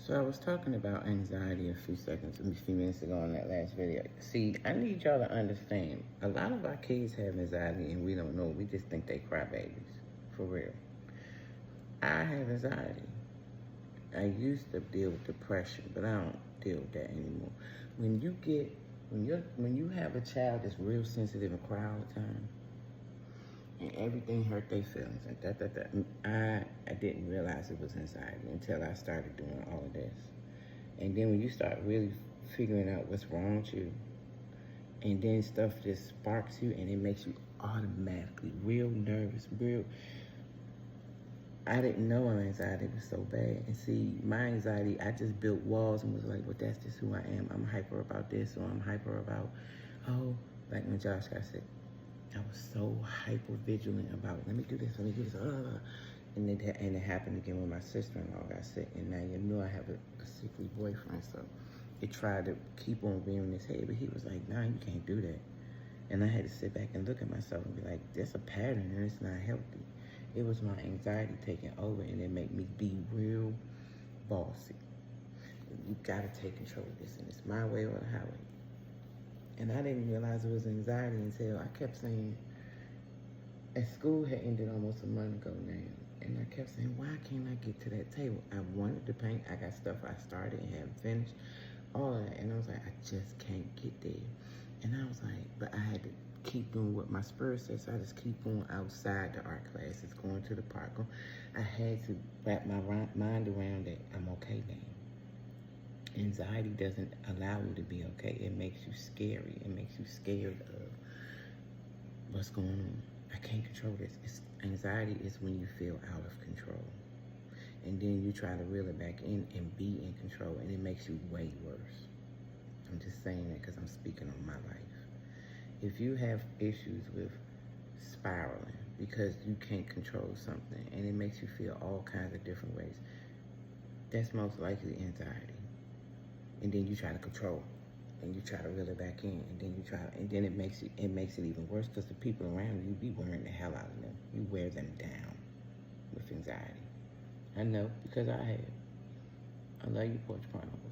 So I was talking about anxiety a few minutes ago in that last video. See, I need y'all to understand. A lot of our kids have anxiety and we don't know. We just think they cry babies. For real. I have anxiety. I used to deal with depression, but I don't deal with that anymore. When you have a child that's real sensitive and cry all the time, and everything hurt their feelings, and I didn't realize it was anxiety until I started doing all of this. And then when you start really figuring out what's wrong with you, and then stuff just sparks you, and it makes you automatically real nervous, I didn't know my anxiety was so bad. And see, my anxiety, I just built walls and was like, well, that's just who I am. I'm hyper about this, or I'm hyper about, like when Josh got sick. I was so hyper vigilant about, let me do this. And it happened again when my sister-in-law got sick. And now you know I have a sickly boyfriend, so it tried to keep on rearing his head, but he was like, nah, you can't do that. And I had to sit back and look at myself and be like, there's a pattern and it's not healthy. It was my anxiety taking over, and it made me be real bossy. You gotta take control of this, and it's my way or the highway. And I didn't realize it was anxiety until I kept saying, as school had ended almost a month ago now, and I kept saying, why can't I get to that table? I wanted to paint. I got stuff I started and haven't finished, all of that. And I was like, I just can't get there. And I was like, but I had to keep doing what my spirit said, so I just keep going outside the art classes, going to the park. I had to wrap my mind around that I'm okay now. Anxiety doesn't allow you to be okay. It makes you scary. It makes you scared of what's going on. I can't control this. Anxiety is when you feel out of control. And then you try to reel it back in and be in control, and it makes you way worse. I'm just saying that because I'm speaking on my life. If you have issues with spiraling because you can't control something and it makes you feel all kinds of different ways, that's most likely anxiety. And then you try to control, and you try to reel it back in, and then it makes it even worse because the people around you be wearing the hell out of them. You wear them down with anxiety. I know because I have. I love you, Porch Pineapple.